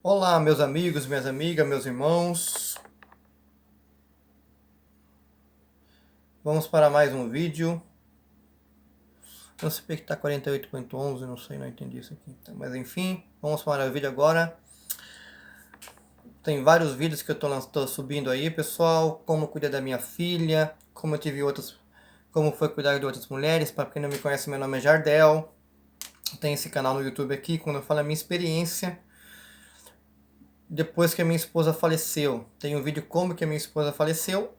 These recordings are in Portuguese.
Olá, meus amigos, minhas amigas, meus irmãos. Vamos para mais um vídeo. Não sei porque está 48.11, não sei, não entendi isso aqui. Mas enfim, vamos para o vídeo agora. Tem vários vídeos que eu estou subindo aí, pessoal. Como cuidar da minha filha, como eu tive outros, como foi cuidar de outras mulheres. Para quem não me conhece, meu nome é Jardel. Tem esse canal no YouTube aqui, quando eu falo a minha experiência depois que a minha esposa faleceu. Tem um vídeo como que a minha esposa faleceu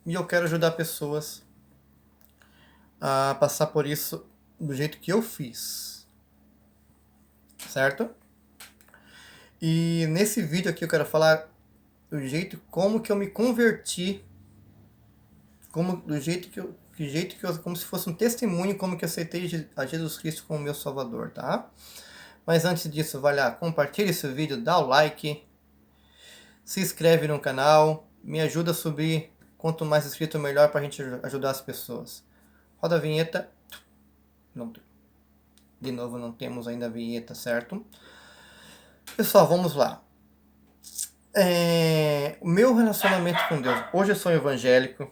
e eu quero ajudar pessoas a passar por isso do jeito que eu fiz, certo? E nesse vídeo aqui eu quero falar do jeito como que eu me converti, como se fosse um testemunho, como que eu aceitei a Jesus Cristo como meu Salvador, tá? Mas antes disso, vai lá, compartilha esse vídeo, dá o like, se inscreve no canal, me ajuda a subir. Quanto mais inscrito, melhor pra gente ajudar as pessoas. Roda a vinheta. Não, de novo, não temos ainda a vinheta, certo? Pessoal, vamos lá. O meu relacionamento com Deus. Hoje eu sou evangélico,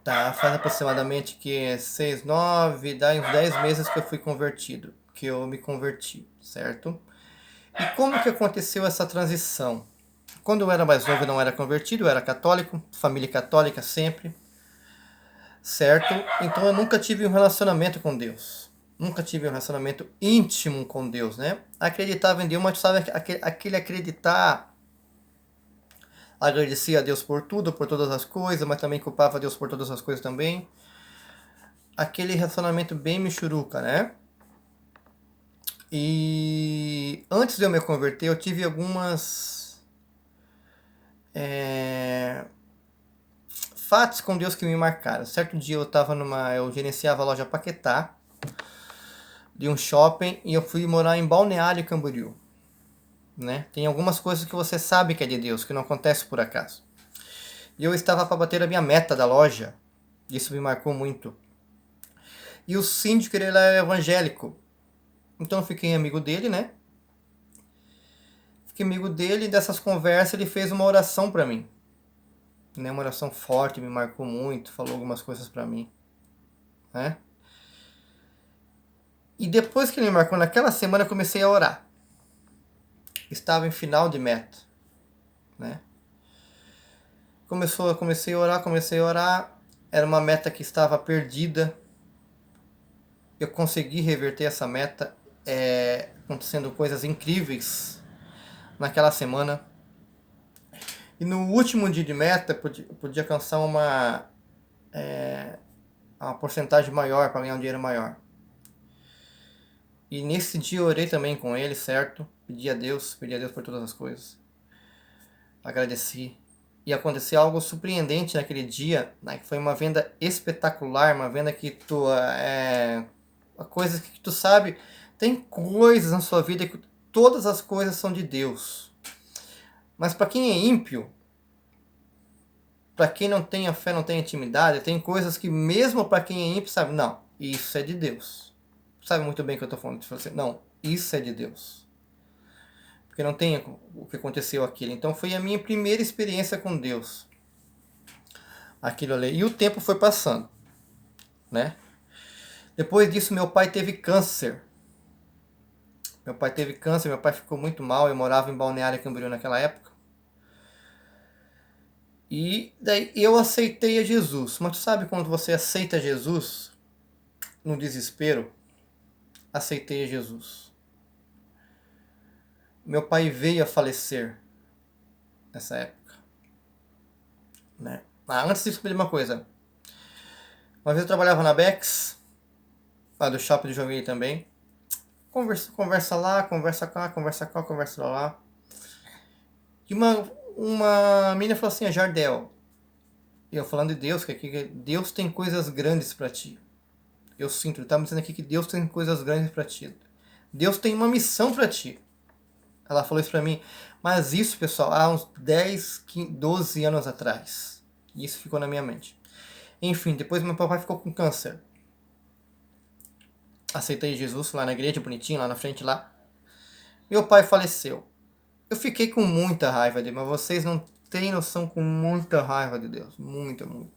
tá? Faz aproximadamente que 6, 9, dá uns 10 meses que eu fui convertido, que eu me converti, certo? E como que aconteceu essa transição? Quando eu era mais novo eu não era convertido, eu era católico, família católica sempre, certo? Então eu nunca tive um relacionamento com Deus. Nunca tive um relacionamento íntimo com Deus, né? Acreditava em Deus, mas sabe aquele acreditar. Agradecia a Deus por tudo, por todas as coisas, mas também culpava a Deus por todas as coisas também. Aquele relacionamento bem michuruca, né? E antes de eu me converter, eu tive algumas fatos com Deus que me marcaram. Certo dia eu gerenciava a loja Paquetá de um shopping e eu fui morar em Balneário Camboriú, né? Tem algumas coisas que você sabe que é de Deus, que não acontece por acaso. E eu estava para bater a minha meta da loja. Isso me marcou muito. E o síndico, ele é evangélico. Então eu fiquei amigo dele, né? Fiquei amigo dele e dessas conversas ele fez uma oração para mim. Né? Uma oração forte, me marcou muito, falou algumas coisas para mim. Né? E depois que ele me marcou, naquela semana eu comecei a orar. Estava em final de meta. Né? Comecei a orar. Era uma meta que estava perdida. Eu consegui reverter essa meta. Acontecendo coisas incríveis naquela semana. E no último dia de meta, podia alcançar uma porcentagem maior, para ganhar um dinheiro maior. E nesse dia eu orei também com ele, certo? Pedi a Deus por todas as coisas. Agradeci. E aconteceu algo surpreendente naquele dia, né? Que foi uma venda espetacular, uma venda que coisas que tu sabe, tem coisas na sua vida que todas as coisas são de Deus. Mas para quem é ímpio, para quem não tem a fé, não tem intimidade, tem coisas que mesmo para quem é ímpio sabe, não, isso é de Deus. Sabe muito bem o que eu estou falando. Não, isso é de Deus. Porque não tem o que aconteceu aquilo. Então foi a minha primeira experiência com Deus. Aquilo ali. E o tempo foi passando, né? Depois disso meu pai teve câncer. Meu pai ficou muito mal, eu morava em Balneário Camboriú naquela época. E daí eu aceitei a Jesus. Mas tu sabe quando você aceita Jesus no desespero? Aceitei a Jesus. Meu pai veio a falecer nessa época, né? Antes de descobrir uma coisa. Uma vez eu trabalhava na Bex, lá do shopping de Joinville também. Conversa lá, conversa cá, conversa cá, conversa lá. E uma menina falou assim, Jardel. E eu falando de Deus, que Deus tem coisas grandes para ti. Eu sinto, ele tá me dizendo aqui que Deus tem coisas grandes para ti. Deus tem uma missão para ti. Ela falou isso para mim. Mas isso, pessoal, há uns 10, 12 anos atrás. Isso ficou na minha mente. Enfim, depois meu papai ficou com câncer. Aceitei Jesus lá na igreja, bonitinho, lá na frente lá. Meu pai faleceu. Eu fiquei com muita raiva dele, mas vocês não têm noção, com muita raiva de Deus. Muita, muito.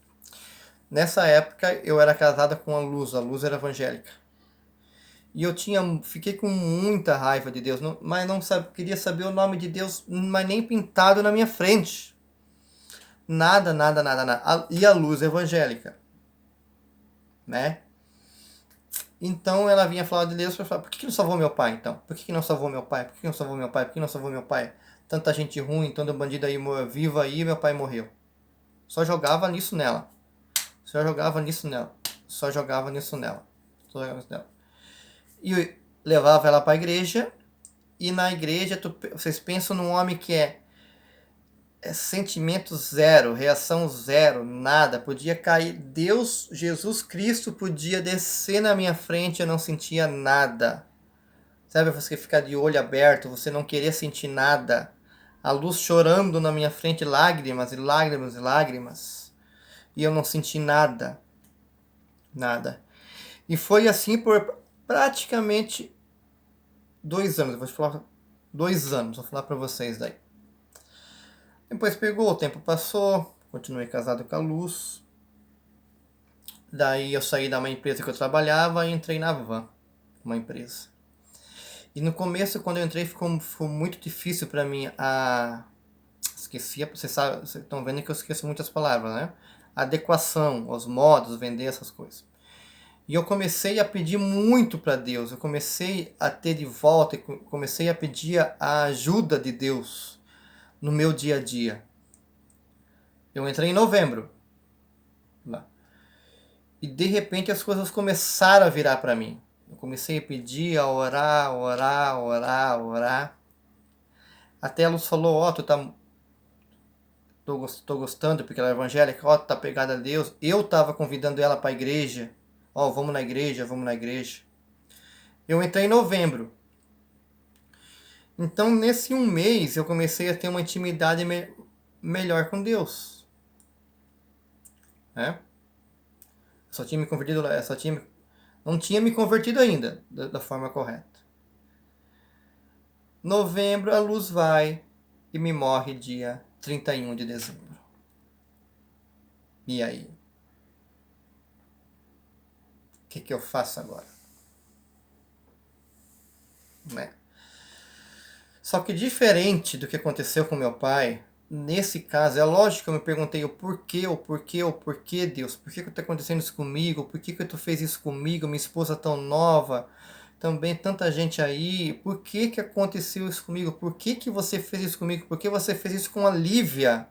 Nessa época eu era casada com a Luz era evangélica. E eu fiquei com muita raiva de Deus, mas não queria saber o nome de Deus, mas nem pintado na minha frente. Nada, nada, nada, nada. E a Luz evangélica, né? Então ela vinha falar de Deus para falar, por que não salvou meu pai então? Por que não salvou meu pai? Por que não salvou meu pai? Por que não salvou meu pai? Tanta gente ruim, tanto bandido aí vivo aí, meu pai morreu. Só jogava nisso nela. Só jogava nisso nela. Só jogava nisso nela. Só jogava nisso nela. E eu levava ela para a igreja, e na igreja vocês pensam num homem que é sentimento zero, reação zero, nada, podia cair, Deus, Jesus Cristo podia descer na minha frente, eu não sentia nada. Sabe, você ficar de olho aberto, você não querer sentir nada. A luz chorando na minha frente, lágrimas e lágrimas e lágrimas. E eu não senti nada. Nada. E foi assim por praticamente 2 anos. Eu vou te falar 2 anos, vou falar pra vocês daí. Depois pegou, o tempo passou, continuei casado com a Luz. Daí eu saí da uma empresa que eu trabalhava e entrei na Van, uma empresa. E no começo, quando eu entrei, ficou muito difícil para mim esqueci, vocês estão vendo que eu esqueço muitas palavras, né? Adequação, os modos, vender essas coisas. E eu comecei a pedir muito para Deus, eu comecei a ter de volta, comecei a pedir a ajuda de Deus no meu dia a dia. Eu entrei em novembro lá. E de repente as coisas começaram a virar para mim. Eu comecei a pedir, a orar, orar, orar, orar. Até a Luz falou, ó, tô gostando, porque ela é evangélica, ó, tá pegada a Deus. Eu tava convidando ela para a igreja. Ó, vamos na igreja, vamos na igreja. Eu entrei em novembro. Então, nesse um mês, eu comecei a ter uma intimidade melhor com Deus. Né? Só tinha me convertido, não tinha me convertido ainda da forma correta. Novembro, a Luz vai e me morre dia 31 de dezembro. E aí? O que eu faço agora? Né? Só que diferente do que aconteceu com meu pai, nesse caso, é lógico que eu me perguntei o porquê, Deus? Por que está acontecendo isso comigo? Por que tu fez isso comigo? Minha esposa tão nova, também tanta gente aí. Por que aconteceu isso comigo? Por que você fez isso comigo? Por que você fez isso com a Lívia?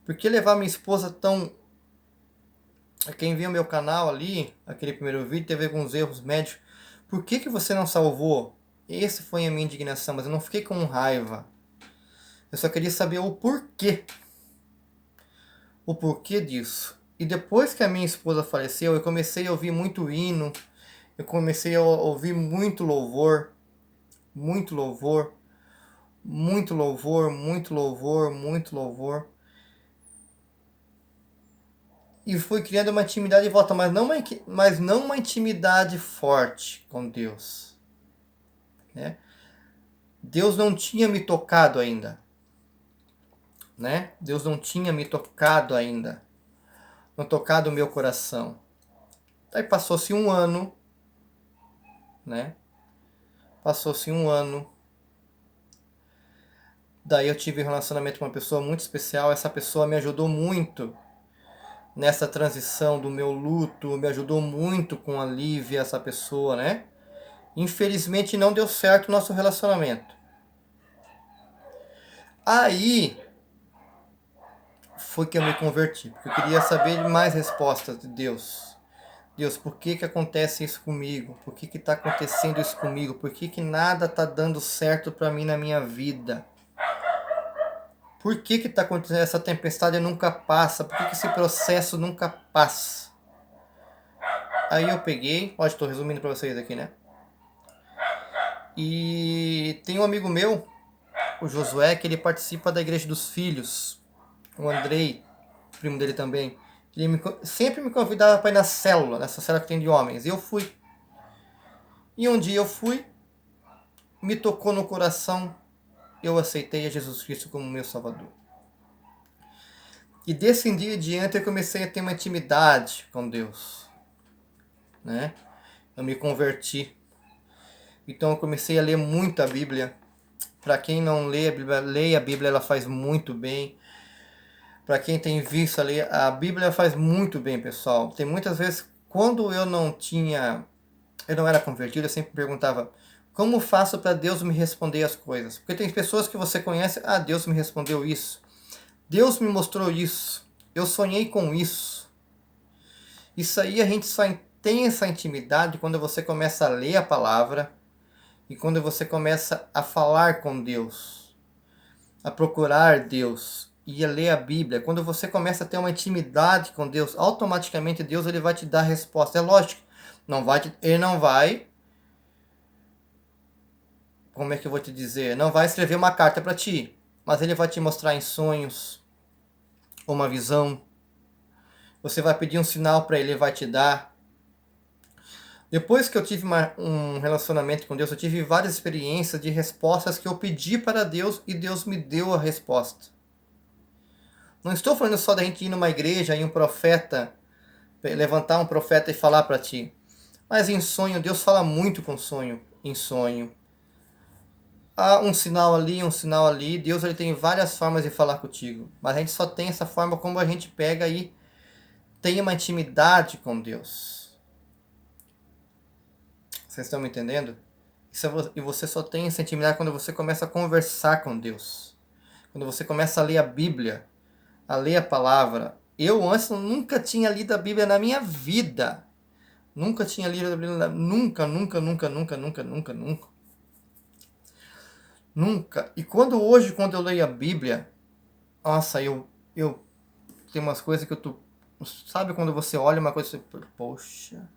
Por que levar minha esposa tão... Quem viu meu canal ali, aquele primeiro vídeo, teve alguns erros médicos. Por que você não salvou? Essa foi a minha indignação, mas eu não fiquei com raiva. Eu só queria saber o porquê. O porquê disso. E depois que a minha esposa faleceu, eu comecei a ouvir muito hino. Eu comecei a ouvir muito louvor. Muito louvor. Muito louvor, muito louvor, muito louvor. E fui criando uma intimidade de volta, mas não uma intimidade forte com Deus. Né? Deus não tinha me tocado ainda. Né? Deus não tinha me tocado ainda. Não tocado o meu coração. Aí passou-se um ano. Né? Passou-se um ano. Daí eu tive um relacionamento com uma pessoa muito especial. Essa pessoa me ajudou muito nessa transição do meu luto. Me ajudou muito com a Lívia, essa pessoa, né? Infelizmente não deu certo o nosso relacionamento. Aí foi que eu me converti, porque eu queria saber mais respostas de Deus. Deus, por que acontece isso comigo? Por que está acontecendo isso comigo? Por que nada está dando certo para mim na minha vida? Por que está acontecendo essa tempestade e nunca passa? Por que esse processo nunca passa? Aí eu peguei, ó, estou resumindo para vocês aqui, né? E tem um amigo meu, o Josué, que ele participa da Igreja dos Filhos. O Andrei, primo dele também. Ele sempre me convidava para ir na célula, nessa célula que tem de homens. E eu fui. E um dia eu fui, me tocou no coração eu aceitei a Jesus Cristo como meu Salvador. E desse dia em diante eu comecei a ter uma intimidade com Deus, né? Eu me converti. Então eu comecei a ler muito a Bíblia. Para quem não lê a Bíblia, leia a Bíblia, ela faz muito bem. Para quem tem visto a ler, a Bíblia faz muito bem, pessoal. Tem muitas vezes, quando eu não era convertido, eu sempre perguntava, como faço para Deus me responder as coisas? Porque tem pessoas que você conhece, Deus me respondeu isso. Deus me mostrou isso. Eu sonhei com isso. Isso aí a gente só tem essa intimidade quando você começa a ler a palavra e quando você começa a falar com Deus, a procurar Deus e a ler a Bíblia. Quando você começa a ter uma intimidade com Deus, automaticamente Deus ele vai te dar resposta. É lógico, ele não vai, como é que eu vou te dizer? Não vai escrever uma carta para ti, mas ele vai te mostrar em sonhos uma visão. Você vai pedir um sinal para ele vai te dar. Depois que eu tive um relacionamento com Deus, eu tive várias experiências de respostas que eu pedi para Deus e Deus me deu a resposta. Não estou falando só da gente ir numa igreja e um profeta, levantar um profeta e falar para ti. Mas em sonho, Deus fala muito com sonho, em sonho. Há um sinal ali, Deus ele tem várias formas de falar contigo. Mas a gente só tem essa forma como a gente pega e tem uma intimidade com Deus. Vocês estão me entendendo? E você só tem essa intimidade quando você começa a conversar com Deus. Quando você começa a ler a Bíblia, a ler a palavra. Eu antes nunca tinha lido a Bíblia na minha vida. Nunca tinha lido a Bíblia, nunca. E quando eu leio a Bíblia, nossa, eu tem umas coisas que sabe quando você olha uma coisa e você, poxa.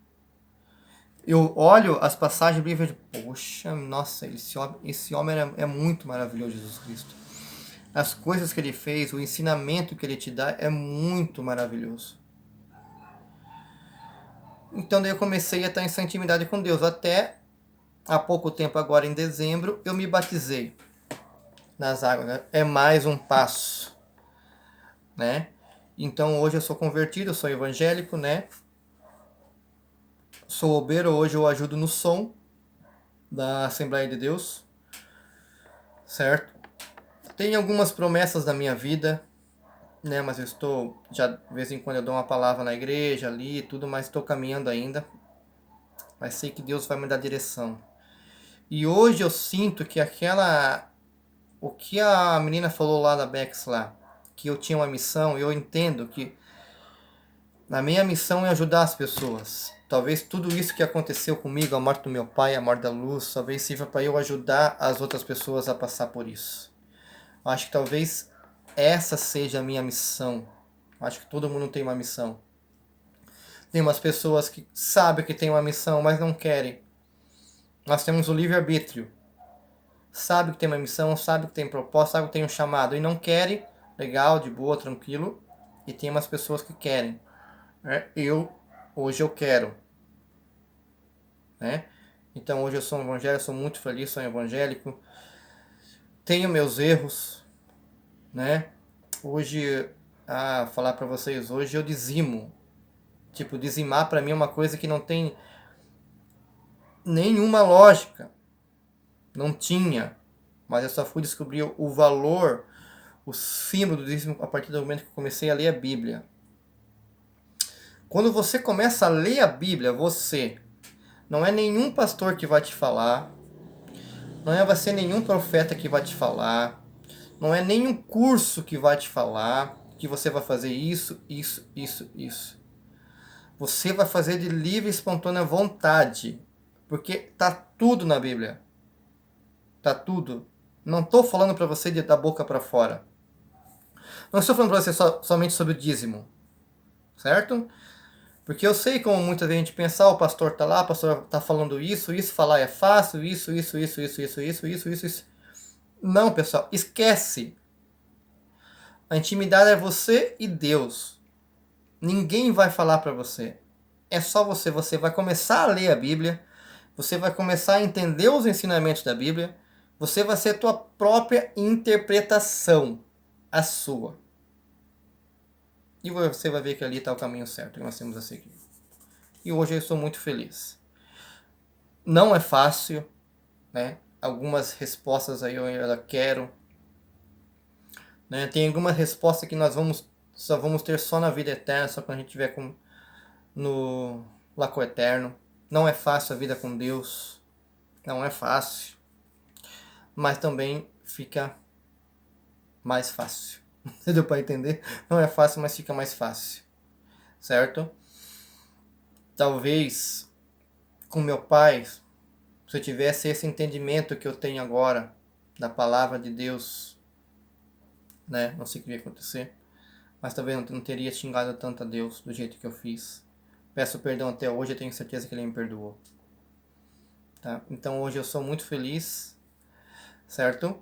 Eu olho as passagens da Bíblia e poxa, nossa, esse homem é muito maravilhoso, Jesus Cristo. As coisas que ele fez, o ensinamento que ele te dá é muito maravilhoso. Então daí eu comecei a estar em essa intimidade com Deus. Até há pouco tempo, agora em dezembro, eu me batizei nas águas. Né? É mais um passo, né? Então hoje eu sou convertido, eu sou evangélico, né? Sou obreiro, hoje eu ajudo no som da Assembleia de Deus, certo? Tem algumas promessas na minha vida, né? Mas eu estou, já de vez em quando eu dou uma palavra na igreja ali, tudo, mas estou caminhando ainda. Mas sei que Deus vai me dar direção. E hoje eu sinto que o que a menina falou lá da Bex lá, que eu tinha uma missão, eu entendo que a minha missão é ajudar as pessoas. Talvez tudo isso que aconteceu comigo, a morte do meu pai, a morte da Luz, talvez sirva para eu ajudar as outras pessoas a passar por isso. Acho que talvez essa seja a minha missão. Acho que todo mundo tem uma missão. Tem umas pessoas que sabem que tem uma missão, mas não querem. Nós temos o livre-arbítrio. Sabe que tem uma missão, sabe que tem propósito, sabe que tem um chamado. E não querem, legal, de boa, tranquilo. E tem umas pessoas que querem. Hoje eu quero. Né? Então hoje eu sou um evangélico, sou muito feliz, sou um evangélico. Tenho meus erros. Né? Hoje, falar para vocês, hoje eu dizimo. Tipo, dizimar para mim é uma coisa que não tem nenhuma lógica. Não tinha. Mas eu só fui descobrir o valor, o símbolo do dízimo a partir do momento que eu comecei a ler a Bíblia. Quando você começa a ler a Bíblia, não é nenhum pastor que vai te falar, vai ser nenhum profeta que vai te falar, não é nenhum curso que vai te falar que você vai fazer isso. Você vai fazer de livre e espontânea vontade, porque tá tudo na Bíblia. Tá tudo. Não estou falando para você da boca para fora. Não estou falando para você somente sobre o dízimo, certo? Porque eu sei como muita gente pensa, o pastor tá lá, o pastor tá falando isso, falar é fácil, isso. Não, pessoal, esquece. A intimidade é você e Deus. Ninguém vai falar para você. É só você. Você vai começar a ler a Bíblia, você vai começar a entender os ensinamentos da Bíblia, Você vai ser a tua própria interpretação, a sua. E você vai ver que ali está o caminho certo que nós temos a seguir. E hoje eu estou muito feliz. Não é fácil, né? Algumas respostas aí eu ainda quero. Né? Tem algumas respostas que nós só vamos ter só na vida eterna, só quando a gente estiver no Laco Eterno. Não é fácil a vida com Deus. Não é fácil. Mas também fica mais fácil. Deu para entender? Não é fácil, mas fica mais fácil. Certo? Talvez com meu pai, se eu tivesse esse entendimento que eu tenho agora da palavra de Deus, né? Não sei o que ia acontecer, mas talvez não teria xingado tanto a Deus do jeito que eu fiz. Peço perdão até hoje, eu tenho certeza que Ele me perdoou. Tá? Então hoje eu sou muito feliz, certo?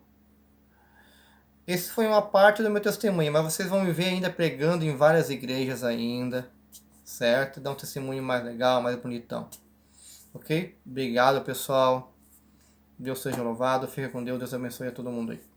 Esse foi uma parte do meu testemunho, mas vocês vão me ver ainda pregando em várias igrejas ainda, certo? Dá um testemunho mais legal, mais bonitão. Ok? Obrigado, pessoal. Deus seja louvado. Fica com Deus. Deus abençoe a todo mundo aí.